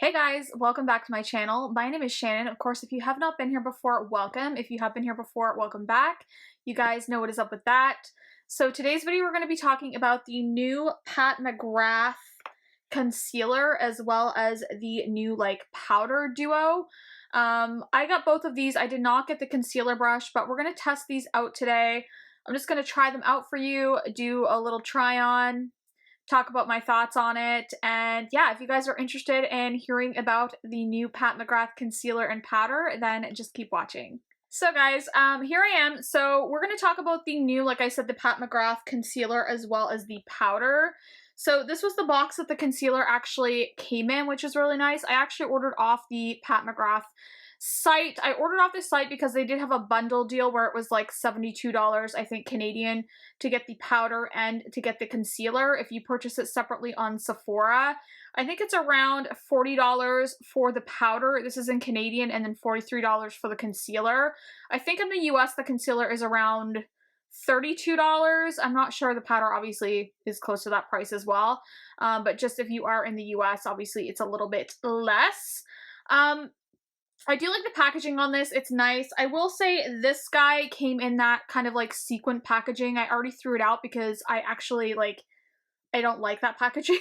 Hey guys, welcome back to my channel. My name is Shannon. Of course, if you have not been here before, welcome. If you have been here before, welcome back. You guys know what is up with that. So today's video, we're going to be talking about the new Pat McGrath concealer as well as the new powder duo. I got both of these. I did not get the concealer brush, but we're going to test these out today. I'm just going to try them out for you, do a little try on, talk about my thoughts on it, and yeah, if you guys are interested in hearing about the new Pat McGrath concealer and powder, then just keep watching. So guys, here I am. So we're going to talk about the new, like I said, the Pat McGrath concealer as well as the powder. So this was the box that the concealer actually came in, which is really nice. I actually ordered off the Pat McGrath site. I ordered off this site because they did have a bundle deal where it was like $72, I think Canadian, to get the powder and to get the concealer. If you purchase it separately on Sephora, I think it's around $40 for the powder. This is in Canadian, and then $43 for the concealer. I think in the US the concealer is around $32. I'm not sure. The powder obviously is close to that price as well. But just if you are in the US, obviously it's a little bit less. I do like the packaging on this. It's nice. I will say this guy came in that kind of like sequin packaging. I already threw it out because I actually I don't like that packaging.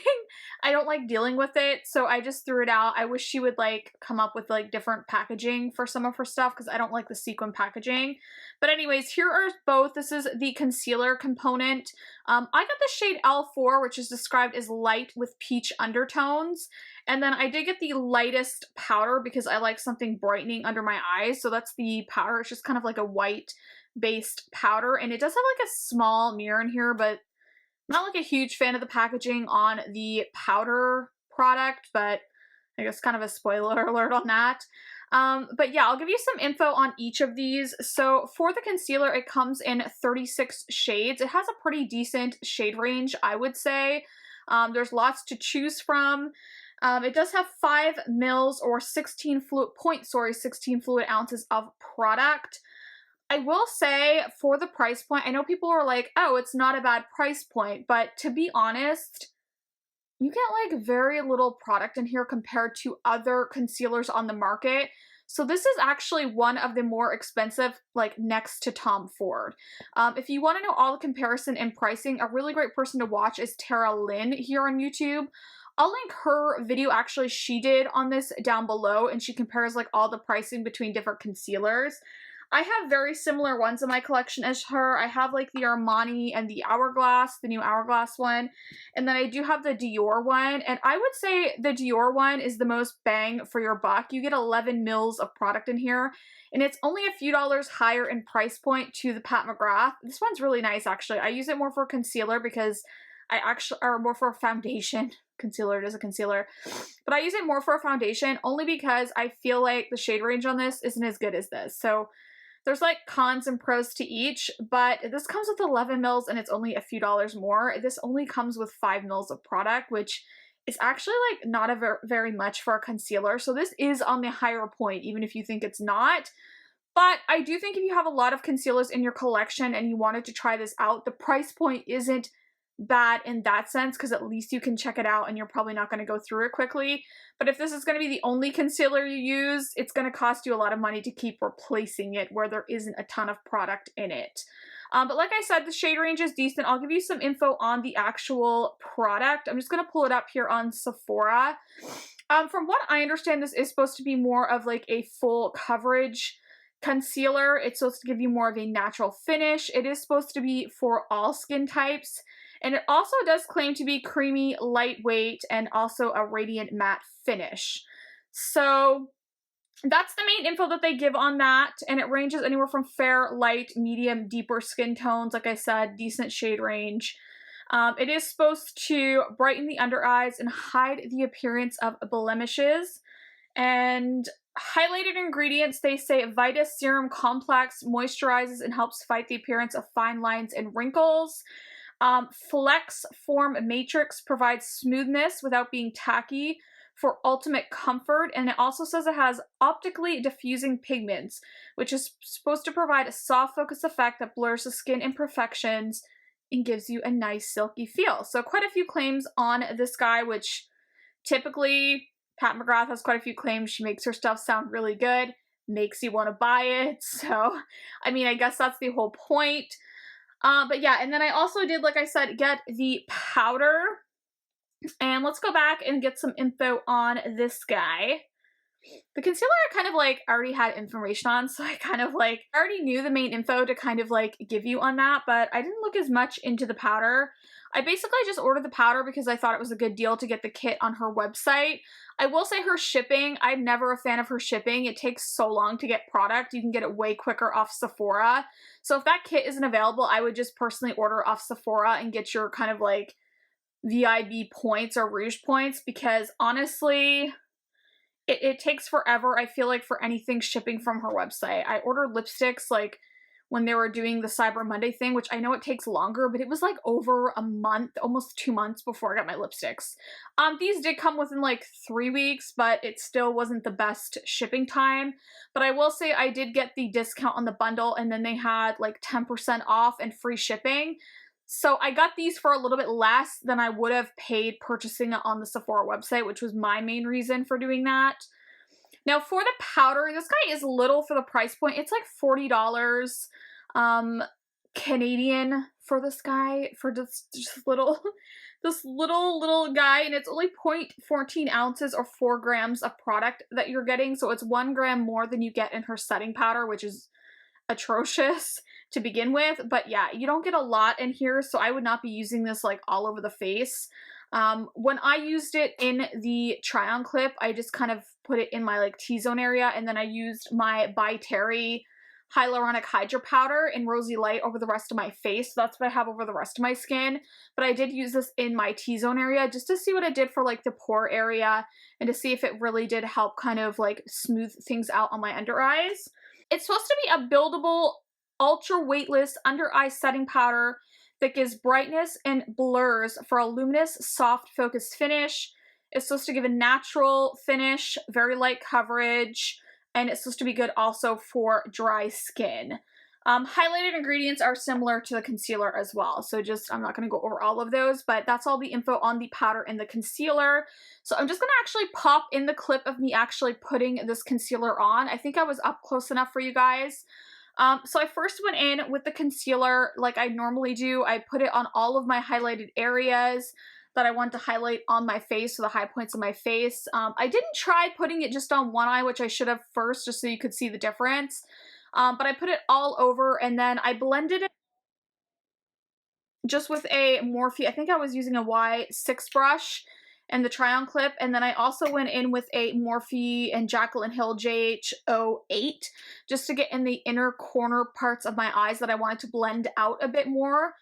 I don't like dealing with it, so I just threw it out. I wish she would come up with different packaging for some of her stuff because I don't like the sequin packaging. But anyways, here are both. This is the concealer component. I got the shade L4, which is described as light with peach undertones. And then I did get the lightest powder because I like something brightening under my eyes. So that's the powder. It's just kind of like a white based powder. And it does have a small mirror in here, but I'm not a huge fan of the packaging on the powder product, but I guess kind of a spoiler alert on that. But yeah, I'll give you some info on each of these. So for the concealer, it comes in 36 shades. It has a pretty decent shade range, I would say. There's lots to choose from. It does have 5 mils or 16 fluid ounces of product. I will say, for the price point, I know people are like, oh, it's not a bad price point, but to be honest, you get very little product in here compared to other concealers on the market. So this is actually one of the more expensive, next to Tom Ford. If you want to know all the comparison and pricing, a really great person to watch is Tara Lynn here on YouTube. I'll link her video actually she did on this down below, and she compares all the pricing between different concealers. I have very similar ones in my collection as her. I have the Armani and the Hourglass, the new Hourglass one. And then I do have the Dior one. And I would say the Dior one is the most bang for your buck. You get 11 mils of product in here. And it's only a few dollars higher in price point to the Pat McGrath. This one's really nice, actually. I use it more for concealer because or more for a foundation. Concealer, it is a concealer. But I use it more for a foundation only because I feel like the shade range on this isn't as good as this. So there's cons and pros to each, but this comes with 11 mils and it's only a few dollars more. This only comes with 5 mils of product, which is actually not a very much for a concealer. So this is on the higher point, even if you think it's not. But I do think if you have a lot of concealers in your collection and you wanted to try this out, the price point isn't bad in that sense, because at least you can check it out and you're probably not going to go through it quickly. But if this is going to be the only concealer you use, it's going to cost you a lot of money to keep replacing it where there isn't a ton of product in it. But like I said, the shade range is decent. I'll give you some info on the actual product. I'm just going to pull it up here on Sephora. From what I understand, this is supposed to be more of a full coverage concealer. It's supposed to give you more of a natural finish. It is supposed to be for all skin types. And it also does claim to be creamy, lightweight, and also a radiant matte finish. So that's the main info that they give on that. And it ranges anywhere from fair, light, medium, deeper skin tones. Like I said, decent shade range. It is supposed to brighten the under eyes and hide the appearance of blemishes. And highlighted ingredients, they say Vita Serum Complex moisturizes and helps fight the appearance of fine lines and wrinkles. Flex Form Matrix provides smoothness without being tacky for ultimate comfort, and it also says it has optically diffusing pigments, which is supposed to provide a soft focus effect that blurs the skin imperfections and gives you a nice silky feel. So quite a few claims on this guy, which typically Pat McGrath has quite a few claims. She makes her stuff sound really good, makes you want to buy it. So, I mean, I guess that's the whole point. But yeah, and then I also did, like I said, get the powder. And let's go back and get some info on this guy. The concealer I kind of like already had information on, so I kind of like already knew the main info to kind of like give you on that, but I didn't look as much into the powder. I basically just ordered the powder because I thought it was a good deal to get the kit on her website. I will say her shipping, I'm never a fan of her shipping. It takes so long to get product. You can get it way quicker off Sephora. So if that kit isn't available, I would just personally order off Sephora and get your kind of like VIB points or Rouge points, because honestly, it takes forever, I feel like, for anything shipping from her website. I ordered lipsticks like when they were doing the Cyber Monday thing, which I know it takes longer, but it was like over a month, almost 2 months before I got my lipsticks. These did come within like 3 weeks, but it still wasn't the best shipping time. But I will say I did get the discount on the bundle, and then they had like 10% off and free shipping. So I got these for a little bit less than I would have paid purchasing it on the Sephora website, which was my main reason for doing that. Now for the powder, this guy is little for the price point. It's like $40 Canadian for this guy, for this little guy, and it's only 0.14 ounces or 4 grams of product that you're getting. So it's 1 gram more than you get in her setting powder, which is atrocious to begin with. But yeah, you don't get a lot in here, so I would not be using this like all over the face. When I used it in the try-on clip, I just kind of put it in my like T-zone area, and then I used my By Terry Hyaluronic Hydra Powder in Rosy Light over the rest of my face. So that's what I have over the rest of my skin. But I did use this in my T-zone area just to see what it did for like the pore area, and to see if it really did help kind of like smooth things out on my under eyes. It's supposed to be a buildable, ultra weightless under eye setting powder that gives brightness and blurs for a luminous, soft, focused finish. It's supposed to give a natural finish, very light coverage, and it's supposed to be good also for dry skin. Highlighted ingredients are similar to the concealer as well, so just, I'm not going to go over all of those, but that's all the info on the powder and the concealer. So I'm just going to actually pop in the clip of me actually putting this concealer on. I think I was up close enough for you guys. So I first went in with the concealer like I normally do. I put it on all of my highlighted areas that I want to highlight on my face, so the high points of my face. I didn't try putting it just on one eye, which I should have first, just so you could see the difference. But I put it all over, and then I blended it just with a Morphe, I think I was using a Y6 brush and the try-on clip, and then I also went in with a Morphe and Jaclyn Hill JH08 just to get in the inner corner parts of my eyes that I wanted to blend out a bit more.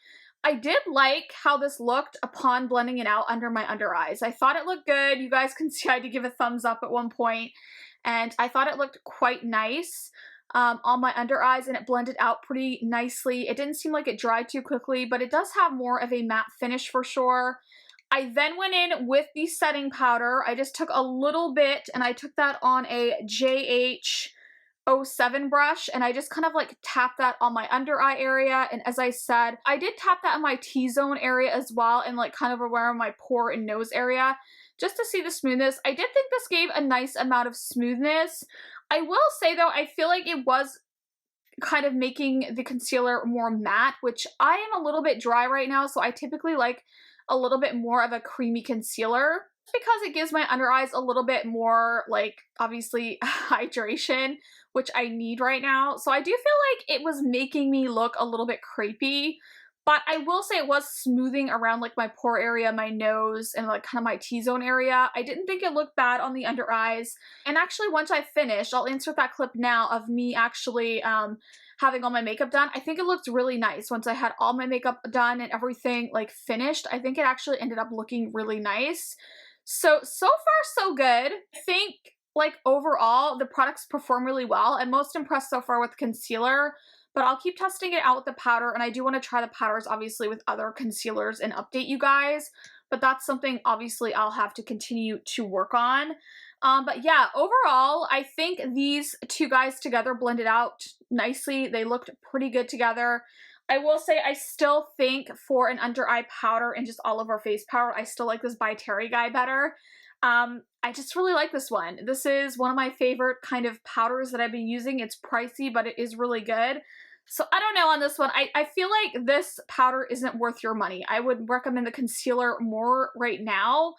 I did like how this looked upon blending it out under my under eyes. I thought it looked good. You guys can see I had to give a thumbs up at one point, and I thought it looked quite nice on my under eyes, and it blended out pretty nicely. It didn't seem like it dried too quickly, but it does have more of a matte finish for sure. I then went in with the setting powder. I just took a little bit, and I took that on a JH07 brush, and I just kind of like tapped that on my under eye area. And as I said, I did tap that in my T-zone area as well, and like kind of around my pore and nose area, just to see the smoothness. I did think this gave a nice amount of smoothness. I will say though, I feel like it was kind of making the concealer more matte, which I am a little bit dry right now, so I typically like a little bit more of a creamy concealer, because it gives my under eyes a little bit more, like, obviously hydration, which I need right now. So I do feel like it was making me look a little bit crepey, but I will say it was smoothing around like my pore area, my nose, and like kind of my T-zone area. I didn't think it looked bad on the under eyes. And actually, once I finished, I'll insert that clip now of me actually having all my makeup done. I think it looked really nice once I had all my makeup done and everything like finished. I think it actually ended up looking really nice. So far so good. I think like overall the products perform really well. I'm most impressed so far with concealer, but I'll keep testing it out with the powder, and I do want to try the powders obviously with other concealers and update you guys, but that's something obviously I'll have to continue to work on. But yeah, overall, I think these two guys together blended out nicely. They looked pretty good together. I will say I still think for an under eye powder and just all over face powder, I still like this By Terry guy better. I just really like this one. This is one of my favorite kind of powders that I've been using. It's pricey, but it is really good. So I don't know on this one. I feel like this powder isn't worth your money. I would recommend the concealer more right now.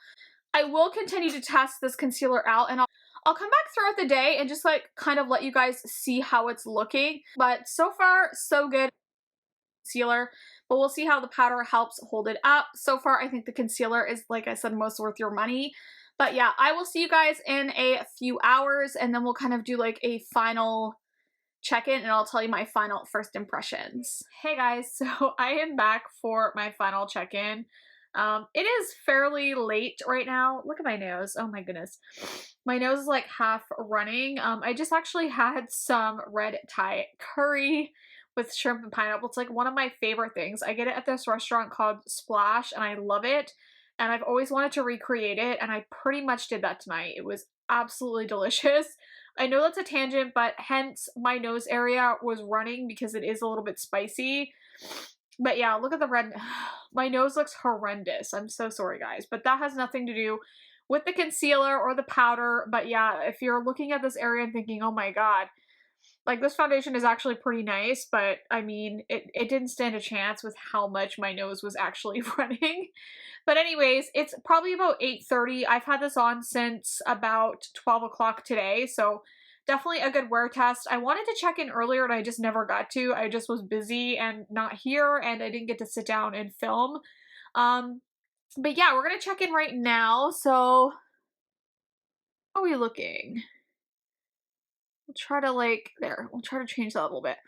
I will continue to test this concealer out, and I'll come back throughout the day and just like kind of let you guys see how it's looking. But so far, so good concealer, but we'll see how the powder helps hold it up. So far, I think the concealer is, like I said, most worth your money. But yeah, I will see you guys in a few hours, and then we'll kind of do like a final check-in, and I'll tell you my final first impressions. Hey guys, so I am back for my final check-in. It is fairly late right now. Look at my nose. Oh my goodness. My nose is like half running. I just actually had some red Thai curry with shrimp and pineapple. It's like one of my favorite things. I get it at this restaurant called Splash, and I love it. And I've always wanted to recreate it, and I pretty much did that tonight. It was absolutely delicious. I know that's a tangent, but hence my nose area was running because it is a little bit spicy. But yeah, look at the red. My nose looks horrendous. I'm so sorry, guys. But that has nothing to do with the concealer or the powder. But yeah, if you're looking at this area and thinking, oh my god, like this foundation is actually pretty nice, but I mean, it didn't stand a chance with how much my nose was actually running. But anyways, it's probably about 8:30. I've had this on since about 12 o'clock today, so definitely a good wear test. I wanted to check in earlier and I just never got to. I just was busy and not here, and I didn't get to sit down and film. But yeah, we're gonna check in right now. So how are we looking? We'll try to we'll try to change that a little bit.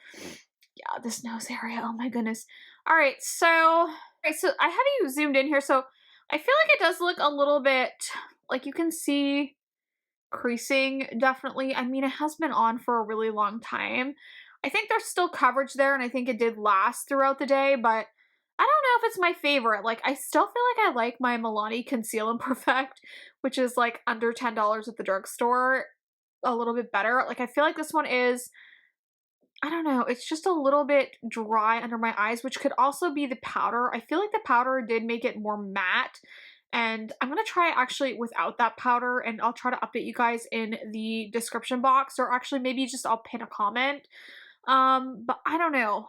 Yeah, this nose area, oh my goodness. All right, so I have you zoomed in here, so I feel like it does look a little bit, like you can see creasing, definitely. I mean, it has been on for a really long time. I think there's still coverage there, and I think it did last throughout the day, but I don't know if it's my favorite. Like, I still feel like I like my Milani Conceal and Perfect, which is like under $10 at the drugstore, a little bit better. Like, I feel like this one is, I don't know, it's just a little bit dry under my eyes, which could also be the powder. I feel like the powder did make it more matte, and I'm gonna try actually without that powder, and I'll try to update you guys in the description box, or actually maybe just I'll pin a comment. But I don't know.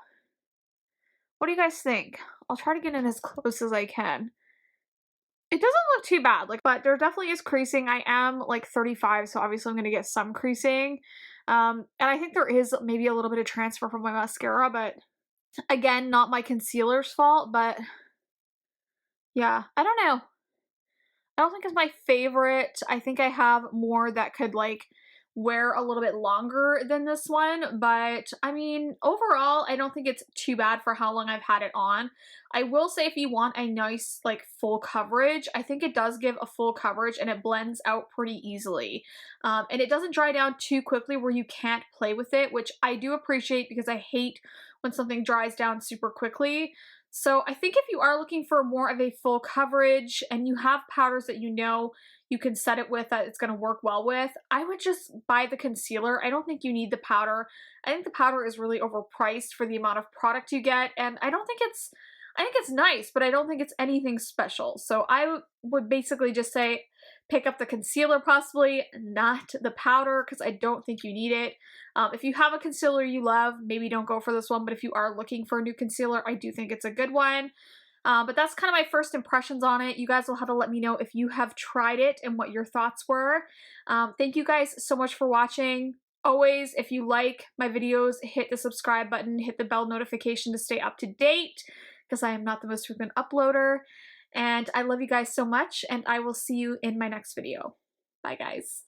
What do you guys think? I'll try to get in as close as I can. It doesn't look too bad, like, but there definitely is creasing. I am like 35, so obviously I'm gonna get some creasing. And I think there is maybe a little bit of transfer from my mascara, but again, not my concealer's fault, but yeah, I don't know. I don't think it's my favorite. I think I have more that could like wear a little bit longer than this one, but I mean, overall, I don't think it's too bad for how long I've had it on. I will say if you want a nice like full coverage, I think it does give a full coverage and it blends out pretty easily. And it doesn't dry down too quickly where you can't play with it, which I do appreciate because I hate when something dries down super quickly. So I think if you are looking for more of a full coverage and you have powders that you know you can set it with that it's going to work well with, I would just buy the concealer. I don't think you need the powder. I think the powder is really overpriced for the amount of product you get, and I think it's nice, but I don't think it's anything special. So I would basically just say pick up the concealer possibly, not the powder, because I don't think you need it. If you have a concealer you love, maybe don't go for this one, but if you are looking for a new concealer, I do think it's a good one. But that's kind of my first impressions on it. You guys will have to let me know if you have tried it and what your thoughts were. Thank you guys so much for watching. Always, if you like my videos, hit the subscribe button, hit the bell notification to stay up to date, because I am not the most frequent uploader. And I love you guys so much, and I will see you in my next video. Bye, guys.